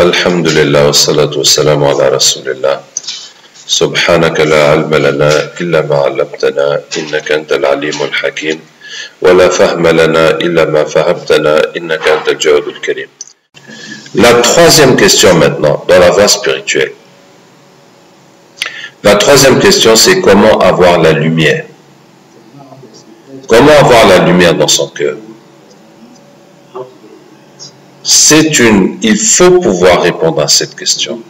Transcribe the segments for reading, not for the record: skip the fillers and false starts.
Alhamdulillah wa salatu wa salam ala rasulillah. Subhanaka la ilma lana illa ma 'allamtana innaka antal alimul hakim wa la fahma lana illa ma fahamtana innaka antal jawadul karim. La troisième question maintenant dans la voie spirituelle. La troisième question, c'est comment avoir la lumière. Comment avoir la lumière dans son cœur? Il faut pouvoir répondre à cette question.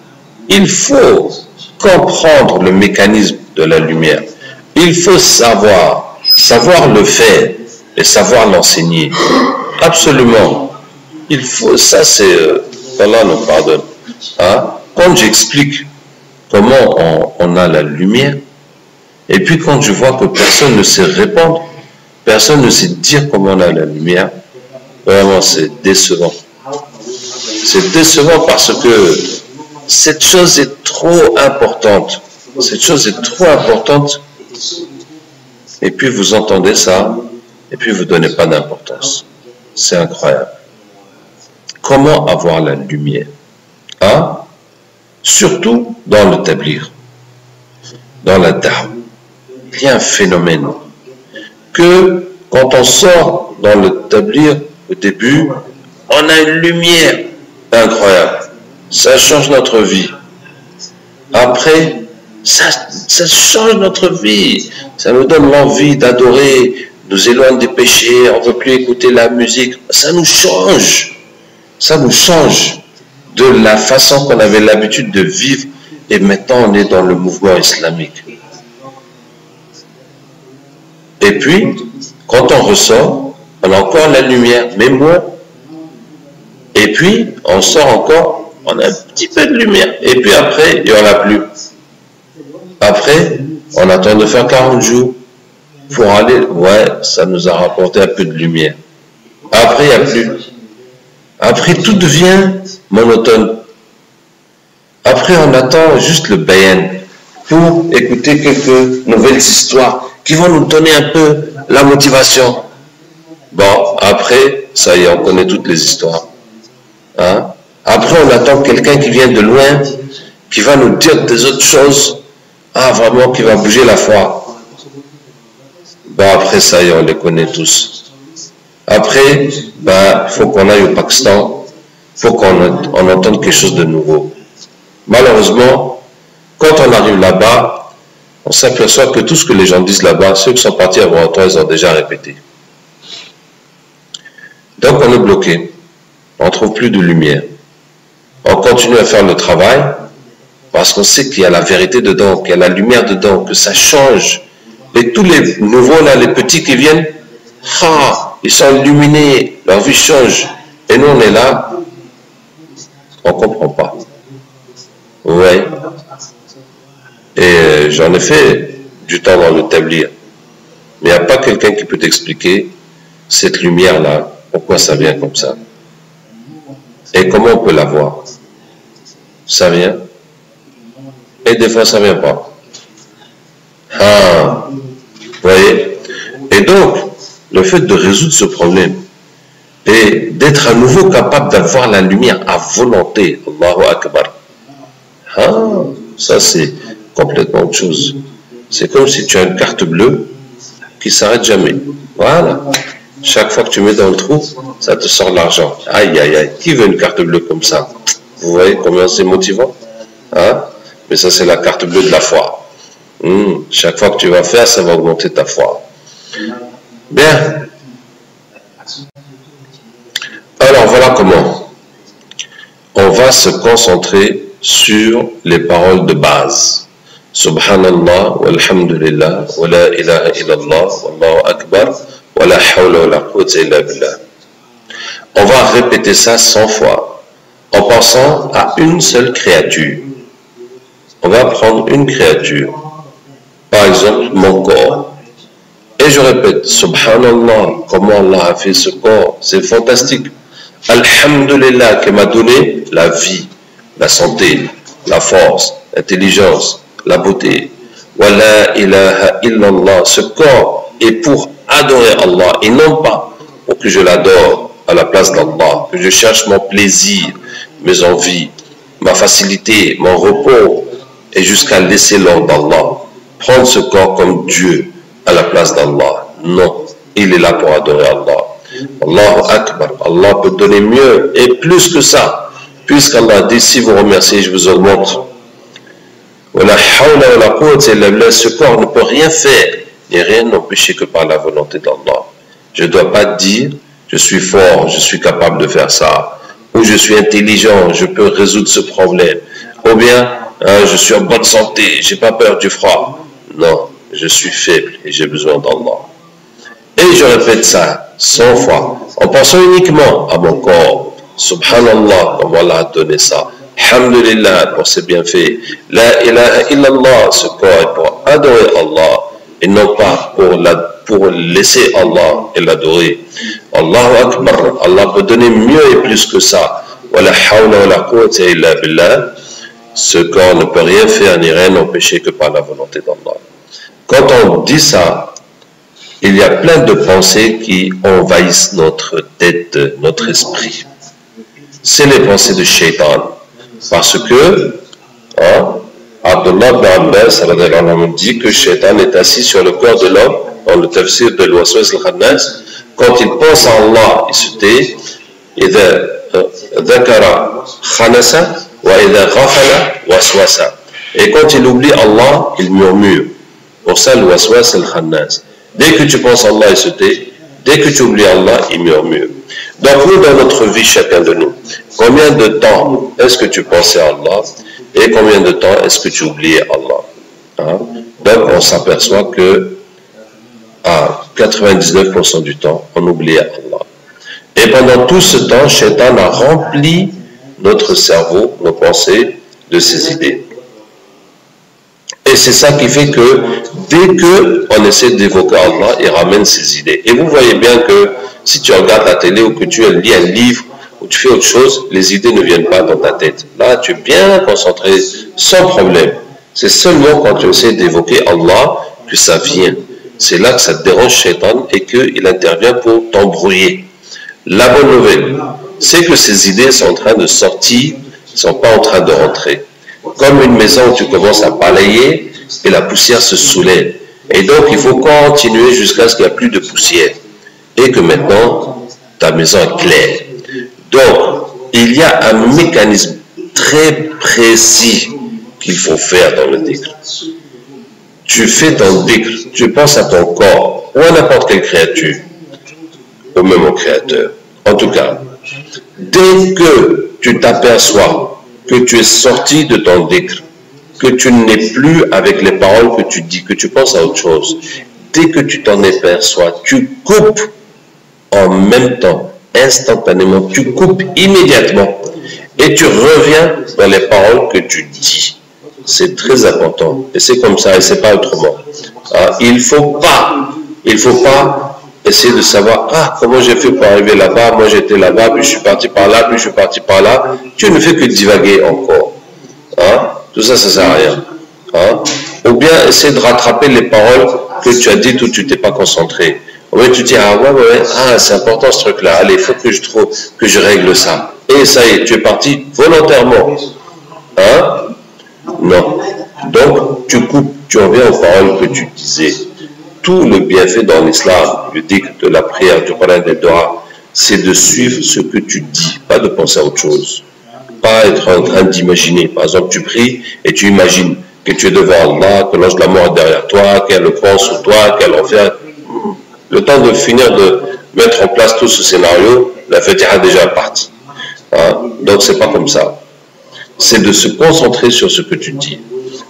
Il faut comprendre le mécanisme de la lumière. Il faut savoir le faire et savoir l'enseigner. Absolument. Il faut, ça c'est, Allah nous pardonne. Hein? Quand j'explique comment on a la lumière, et puis quand je vois que personne ne sait répondre, personne ne sait dire comment on a la lumière, vraiment c'est décevant. C'est décevant parce que cette chose est trop importante. Cette chose est trop importante. Et puis vous entendez ça, et puis vous ne donnez pas d'importance. C'est incroyable. Comment avoir la lumière? Hein? Surtout dans le tabligh, dans la da'wah. Il y a un phénomène que quand on sort dans le tabligh au début, on a une lumière incroyable. Ça change notre vie. Après, ça change notre vie. Ça nous donne l'envie d'adorer, nous éloigne des péchés, on ne veut plus écouter la musique. Ça nous change. Ça nous change de la façon qu'on avait l'habitude de vivre. Et maintenant, on est dans le mouvement islamique. Et puis, quand on ressort, on a encore la lumière, mais moins. Et puis, on sort encore, on a un petit peu de lumière. Et puis après, il n'y en a plus. Après, on attend de faire 40 jours pour aller. Ouais, ça nous a rapporté un peu de lumière. Après, il n'y a plus. Après, tout devient monotone. Après, on attend juste le bayan pour écouter quelques nouvelles histoires qui vont nous donner un peu la motivation. Bon, après, ça y est, on connaît toutes les histoires. Hein? Après, on attend quelqu'un qui vient de loin, qui va nous dire des autres choses. Ah, vraiment, qui va bouger la foi. Bon, après, ça y est, on les connaît tous. Après, il faut qu'on aille au Pakistan. Il faut qu'on entende quelque chose de nouveau. Malheureusement, quand on arrive là-bas, on s'aperçoit que tout ce que les gens disent là-bas, ceux qui sont partis avant toi, ils ont déjà répété. Donc, on est bloqué. On ne trouve plus de lumière. On continue à faire le travail parce qu'on sait qu'il y a la vérité dedans, qu'il y a la lumière dedans, que ça change. Et tous les nouveaux, là, les petits qui viennent, ils sont illuminés, leur vie change. Et nous, on est là, on ne comprend pas. Ouais. Et j'en ai fait du temps dans le tabligh. Mais il n'y a pas quelqu'un qui peut t'expliquer cette lumière-là, pourquoi ça vient comme ça. Et comment on peut la voir? Ça vient. Et des fois, ça ne vient pas. Vous voyez? Et donc, le fait de résoudre ce problème et d'être à nouveau capable d'avoir la lumière à volonté, Allahu Akbar. Ça, c'est complètement autre chose. C'est comme si tu as une carte bleue qui ne s'arrête jamais. Voilà. Chaque fois que tu mets dans le trou, ça te sort l'argent. Aïe, aïe, aïe. Qui veut une carte bleue comme ça? Vous voyez combien c'est motivant? Mais ça, c'est la carte bleue de la foi. Chaque fois que tu vas faire, ça va augmenter ta foi. Bien. Alors, voilà comment. On va se concentrer sur les paroles de base. Subhanallah, walhamdulillah, wa la ilaha illallah, wallahu akbar. On va répéter ça 100 fois en pensant à une seule créature. On va prendre une créature, par exemple mon corps, et je répète Subhanallah, comment Allah a fait ce corps, c'est fantastique. Alhamdulillah qui m'a donné la vie, la santé, la force, l'intelligence, la beauté. Wa la ilaha illallah, ce corps est pour adorer Allah et non pas pour que je l'adore à la place d'Allah, que je cherche mon plaisir, mes envies, ma facilité, mon repos, et jusqu'à laisser l'ordre d'Allah. Prendre ce corps comme Dieu à la place d'Allah. Non, il est là pour adorer Allah. Allahu Akbar, Allah peut donner mieux et plus que ça. Puisqu'Allah dit, si vous remerciez, je vous augmente. Ce corps ne peut rien faire, et rien n'empêcher que par la volonté d'Allah. Je ne dois pas dire, je suis fort, je suis capable de faire ça. Ou je suis intelligent, je peux résoudre ce problème. Ou bien, je suis en bonne santé, je n'ai pas peur du froid. Non, je suis faible et j'ai besoin d'Allah. Et je répète ça 100 fois, en pensant uniquement à mon corps. Subhanallah, comme Allah a donné ça. Alhamdulillah pour ses bienfaits. La ilaha illallah, ce corps est pour adorer Allah et non pas pour laisser Allah et l'adorer. Allahu Akbar, Allah peut donner mieux et plus que ça. Wa la hawla wa la quwwata illa billah. Ce corps ne peut rien faire ni rien empêcher que par la volonté d'Allah. Quand on dit ça, il y a plein de pensées qui envahissent notre tête, notre esprit. C'est les pensées de Shaitan. Parce que Abdullah ibn Abbas dit que Shaitan est assis sur le corps de l'homme, dans le tafsir de l'Waswas al-Khannas. Quand il pense à Allah, il se tait. Et quand il oublie Allah, il murmure. Pour ça, le Waswas al-Khannas. Dès que tu penses à Allah, il se tait. Dès que tu oublies Allah, il murmure. Donc nous, dans notre vie, chacun de nous, combien de temps est-ce que tu pensais à Allah et combien de temps est-ce que tu oubliais Allah? Donc on s'aperçoit que à 99% du temps, on oubliait Allah. Et pendant tout ce temps, Shaitan a rempli notre cerveau, nos pensées, de ses idées. Et c'est ça qui fait que dès qu'on essaie d'évoquer Allah, il ramène ses idées. Et vous voyez bien que si tu regardes la télé ou que tu lis un livre ou tu fais autre chose, les idées ne viennent pas dans ta tête. Là, tu es bien concentré sans problème. C'est seulement quand tu essaies d'évoquer Allah que ça vient. C'est là que ça te dérange Shaitan et qu'il intervient pour t'embrouiller. La bonne nouvelle, c'est que ces idées sont en train de sortir, ne sont pas en train de rentrer. Comme une maison où tu commences à balayer et la poussière se soulève. Et donc, il faut continuer jusqu'à ce qu'il n'y ait plus de poussière. Et que maintenant, ta maison est claire. Donc, il y a un mécanisme très précis qu'il faut faire dans le dhikr. Tu fais ton dhikr, tu penses à ton corps, ou à n'importe quelle créature, ou même au Créateur. En tout cas, dès que tu t'aperçois que tu es sorti de ton dhikr, que tu n'es plus avec les paroles que tu dis, que tu penses à autre chose, dès que tu t'en aperçois, tu coupes en même temps, instantanément, tu coupes immédiatement et tu reviens dans les paroles que tu dis. C'est très important et c'est comme ça et c'est pas autrement. Il faut pas essayer de savoir comment j'ai fait pour arriver là-bas, moi j'étais là-bas, puis je suis parti par là, puis je suis parti par là. Tu ne fais que divaguer encore. Tout ça, ça sert à rien. Ou bien essayer de rattraper les paroles que tu as dites où tu t'es pas concentré. Ou bien tu dis c'est important ce truc-là, allez, il faut que je trouve, que je règle ça. Et ça y est, tu es parti volontairement. Non. Donc, tu coupes, tu reviens aux paroles que tu disais. Tout le bienfait dans l'islam, le dhikr, de la prière, du Coran, des doigts, c'est de suivre ce que tu dis, pas de penser à autre chose. Pas être en train d'imaginer. Par exemple, tu pries et tu imagines que tu es devant Allah, que l'ange de la mort est derrière toi, qu'elle le prend sur toi, qu'elle en fait. Le temps de finir de mettre en place tout ce scénario, la Fatiha est déjà partie. Donc, c'est pas comme ça. C'est de se concentrer sur ce que tu dis.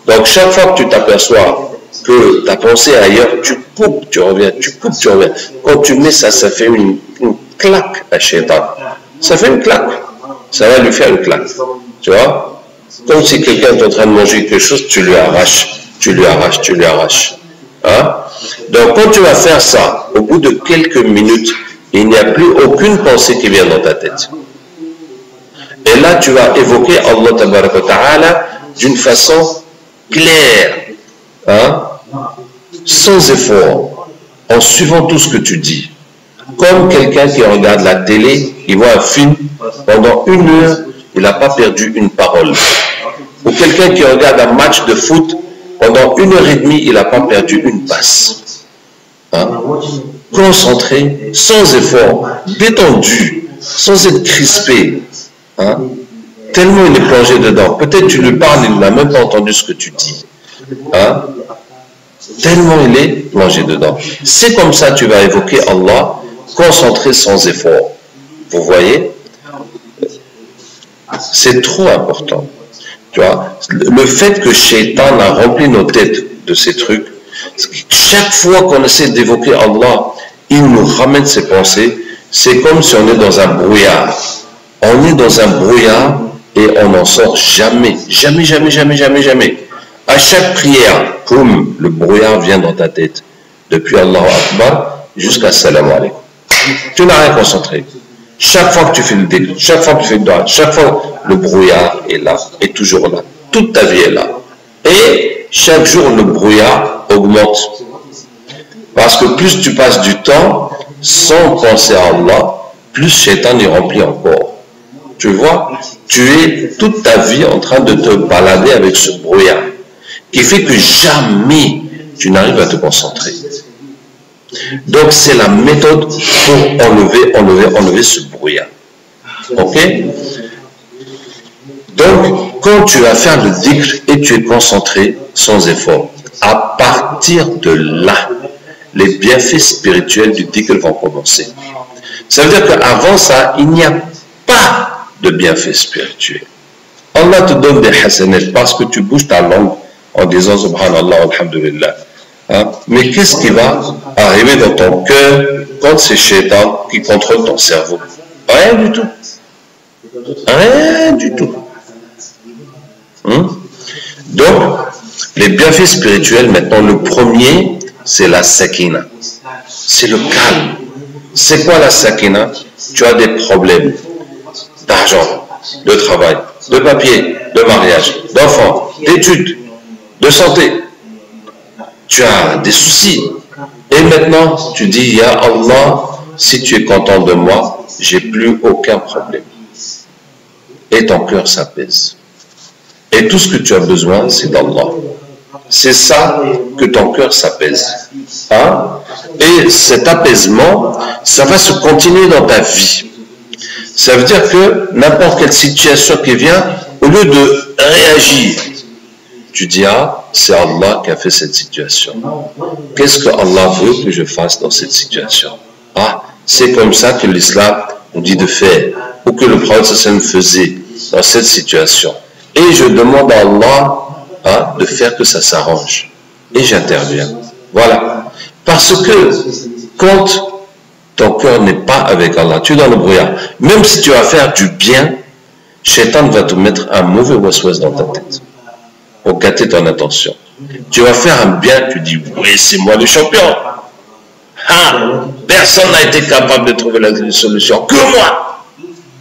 Donc, chaque fois que tu t'aperçois que ta pensée est ailleurs, tu coupes, tu reviens, tu coupes, tu reviens. Quand tu mets ça, ça fait une claque à Shaitan. Ça fait une claque. Ça va lui faire une claque. Tu vois? Comme si quelqu'un est en train de manger quelque chose, tu lui arraches, tu lui arraches, tu lui arraches. Donc, quand tu vas faire ça, au bout de quelques minutes, il n'y a plus aucune pensée qui vient dans ta tête. Et là, tu vas évoquer Allah Tabaraka wa Ta'ala d'une façon claire, sans effort, en suivant tout ce que tu dis. Comme quelqu'un qui regarde la télé, il voit un film pendant 1 heure, il n'a pas perdu une parole. Ou quelqu'un qui regarde un match de foot, pendant 1h30, il n'a pas perdu une passe. Hein? Concentré, sans effort, détendu, sans être crispé. Hein? Tellement il est plongé dedans. Peut-être tu lui parles, il n'a même pas entendu ce que tu dis. Hein? Tellement il est plongé dedans. C'est comme ça que tu vas évoquer Allah, concentré sans effort. Vous voyez? C'est trop important. Tu vois, le fait que Shaitan a rempli nos têtes de ces trucs, chaque fois qu'on essaie d'évoquer Allah, il nous ramène ses pensées. C'est comme si on est dans un brouillard. On est dans un brouillard et on n'en sort jamais. Jamais, jamais, jamais, jamais, jamais. À chaque prière, boum, le brouillard vient dans ta tête. Depuis Allahu Akbar jusqu'à Salam Alaikum. Tu n'as rien concentré. Chaque fois que tu fais le dhikr, chaque fois que tu fais le dua, chaque fois, le brouillard est là, est toujours là. Toute ta vie est là. Et chaque jour, le brouillard augmente. Parce que plus tu passes du temps sans penser à Allah, plus Shaitan est rempli encore. Tu vois, tu es toute ta vie en train de te balader avec ce brouillard, qui fait que jamais tu n'arrives à te concentrer. Donc c'est la méthode pour enlever ce brouillard. Ok? Donc, quand tu vas faire le dhikr et tu es concentré sans effort, à partir de là, les bienfaits spirituels du dhikr vont commencer. Ça veut dire qu'avant ça, il n'y a pas de bienfaits spirituels. Allah te donne des hasanat parce que tu bouges ta langue en disant Subhanallah, Alhamdulillah. Hein? Mais qu'est-ce qui va arriver dans ton cœur quand c'est Shaitan qui contrôle ton cerveau? Rien du tout. Rien du tout. Donc, les bienfaits spirituels, maintenant, le premier, c'est la sakina. C'est le calme. C'est quoi la sakina? Tu as des problèmes d'argent, de travail, de papier, de mariage, d'enfants, d'études, de santé. Tu as des soucis. Et maintenant, tu dis, Ya Allah, si tu es content de moi, j'ai plus aucun problème. Et ton cœur s'apaise. Et tout ce que tu as besoin, c'est d'Allah. C'est ça que ton cœur s'apaise. Hein? Et cet apaisement, ça va se continuer dans ta vie. Ça veut dire que n'importe quelle situation qui vient, au lieu de réagir, tu dis, ah, c'est Allah qui a fait cette situation. Qu'est-ce que Allah veut que je fasse dans cette situation? Ah, c'est comme ça que l'islam nous dit de faire, ou que le prophète faisait dans cette situation. Et je demande à Allah de faire que ça s'arrange. Et j'interviens. Voilà. Parce que quand ton cœur n'est pas avec Allah, tu es dans le brouillard. Même si tu vas faire du bien, Shaitan va te mettre un mauvais waswas dans ta tête pour gâter ton attention. Tu vas faire un bien, tu dis, oui, c'est moi le champion. Ah, personne n'a été capable de trouver la solution que moi.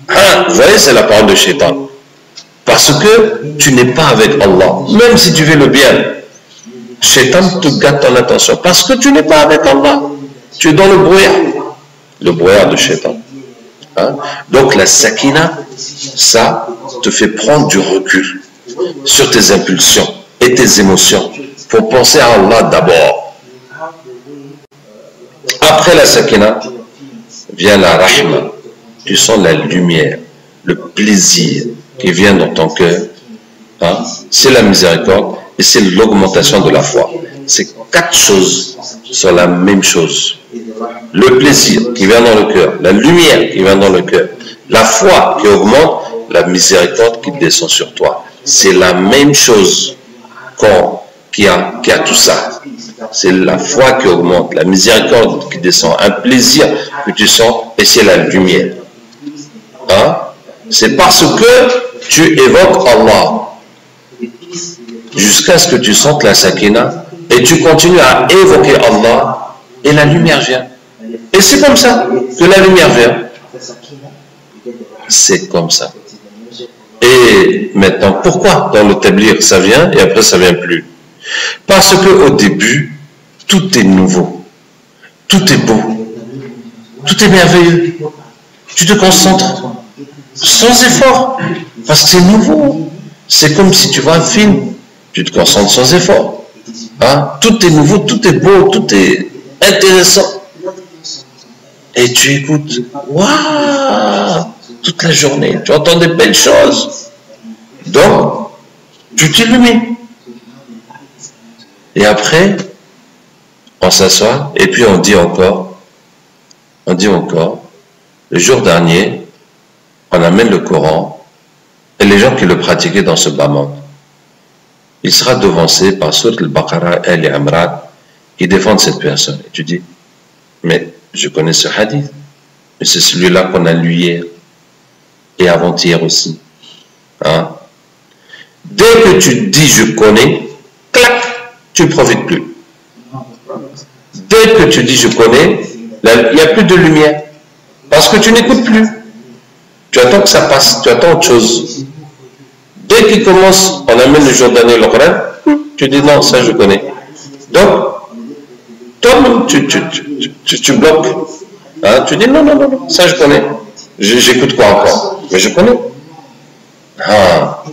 Ah, vous voyez, c'est la parole de Shaitan. Parce que tu n'es pas avec Allah. Même si tu fais le bien, Shaitan te gâte ton attention. Parce que tu n'es pas avec Allah. Tu es dans le brouillard de Shaitan. Hein? Donc la sakina, ça te fait prendre du recul sur tes impulsions et tes émotions pour penser à Allah d'abord. Après la sakina, vient la rahma. Tu sens la lumière, le plaisir qui vient dans ton cœur. Hein? C'est la miséricorde et c'est l'augmentation de la foi. Ces quatre choses sont la même chose. Le plaisir qui vient dans le cœur, la lumière qui vient dans le cœur, la foi qui augmente, la miséricorde qui descend sur toi. C'est la même chose qui a tout ça. C'est la foi qui augmente, la miséricorde qui descend, un plaisir que tu sens et c'est la lumière. Hein? C'est parce que tu évoques Allah jusqu'à ce que tu sentes la sakina et tu continues à évoquer Allah et la lumière vient. Et c'est comme ça que la lumière vient. C'est comme ça. Et maintenant, pourquoi dans le tablir ça vient et après ça vient plus? Parce qu'au début, tout est nouveau, tout est beau, tout est merveilleux. Tu te concentres sans effort. Parce que c'est nouveau. C'est comme si tu vois un film. Tu te concentres sans effort. Hein? Tout est nouveau, tout est beau, tout est intéressant. Et tu écoutes. Waouh! Toute la journée. Tu entends des belles choses. Donc, tu t'illumines. Et après, on s'assoit et puis on dit encore, le jour dernier, on amène le Coran et les gens qui le pratiquaient dans ce bas monde, il sera devancé par Surat al-Baqarah et al-Imran qui défendent cette personne. Et tu dis, mais je connais ce hadith, mais c'est celui-là qu'on a lu hier et avant-hier aussi. Hein? Dès que tu dis je connais, clac, tu ne profites plus. Dès que tu dis je connais, il n'y a plus de lumière. Parce que tu n'écoutes plus. Tu attends que ça passe, tu attends autre chose. Dès qu'il commence, on amène le jour dernier le Coran, tu dis non, ça je connais. Donc, toi-même, tu bloques. Hein, tu dis non, non, non, ça je connais. J'écoute quoi encore? Mais je connais. Ah.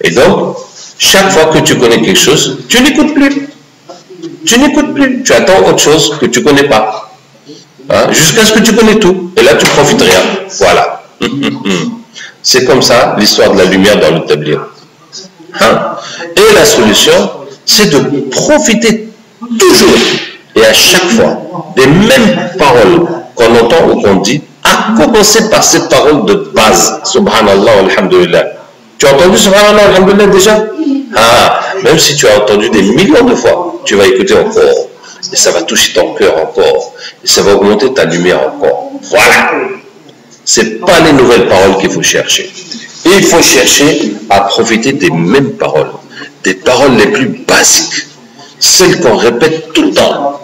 Et donc, chaque fois que tu connais quelque chose, tu n'écoutes plus. Tu n'écoutes plus. Tu attends autre chose que tu ne connais pas. Hein, jusqu'à ce que tu connais tout. Et là, tu ne profites rien. Voilà. C'est comme ça l'histoire de la lumière dans le tablier. Hein. Et la solution, c'est de profiter toujours et à chaque fois des mêmes paroles qu'on entend ou qu'on dit, à commencer par cette parole de base. Subhanallah, alhamdulillah. Tu as entendu Subhanallah, alhamdulillah déjà? Ah, même si tu as entendu des millions de fois, tu vas écouter encore. Et ça va toucher ton cœur encore. Et ça va augmenter ta lumière encore. Voilà. Ce n'est pas les nouvelles paroles qu'il faut chercher. Et il faut chercher à profiter des mêmes paroles. Des paroles les plus basiques. Celles qu'on répète tout le temps.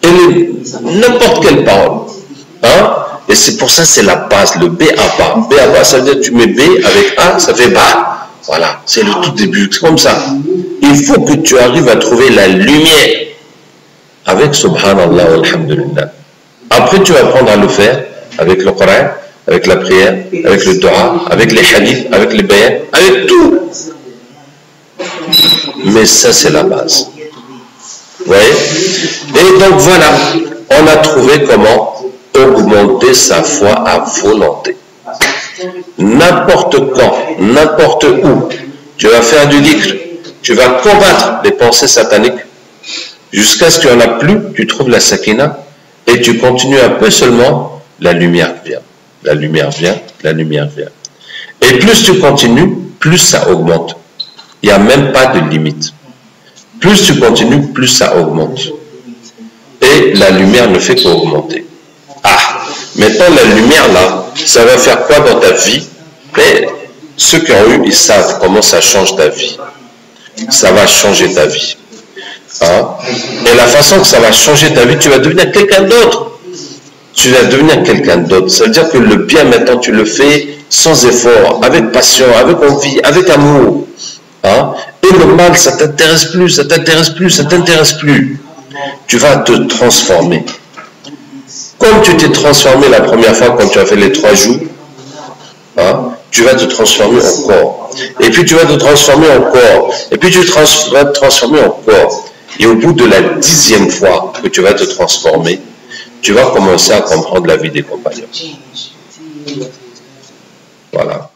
Et n'importe quelle parole. Hein? Et c'est pour ça c'est la base, le B à bas. B à bas, ça veut dire que tu mets B avec A, ça fait bas. Voilà, c'est le tout début, c'est comme ça. Il faut que tu arrives à trouver la lumière avec Subhanallah, alhamdulillah. Après, tu vas apprendre à le faire avec le Coran, avec la prière, avec le dua, avec les hadiths, avec les bayans, avec tout. Mais ça, c'est la base. Vous voyez? Et donc voilà, on a trouvé comment augmenter sa foi à volonté. N'importe quand, n'importe où, tu vas faire du dhikr, tu vas combattre les pensées sataniques, jusqu'à ce qu'il n'y en a plus, tu trouves la sakina, et tu continues un peu seulement, la lumière vient. La lumière vient, la lumière vient. Et plus tu continues, plus ça augmente. Il n'y a même pas de limite. Plus tu continues, plus ça augmente. Et la lumière ne fait qu'augmenter. Ah, maintenant la lumière là, ça va faire quoi dans ta vie? Mais ceux qui ont eu, ils savent comment ça change ta vie. Ça va changer ta vie. Hein? Et la façon que ça va changer ta vie, tu vas devenir quelqu'un d'autre. Tu vas devenir quelqu'un d'autre. Ça veut dire que le bien maintenant, tu le fais sans effort, avec passion, avec envie, avec amour. Hein? Et le mal, ça t'intéresse plus, ça t'intéresse plus, ça t'intéresse plus. Tu vas te transformer. Comme tu t'es transformé la première fois quand tu as fait les 3 jours, hein, tu vas te transformer encore. Et puis tu vas te transformer encore. Et puis tu vas te transformer encore. Et au bout de la 10e fois que tu vas te transformer, tu vas commencer à comprendre la vie des compagnons. Voilà.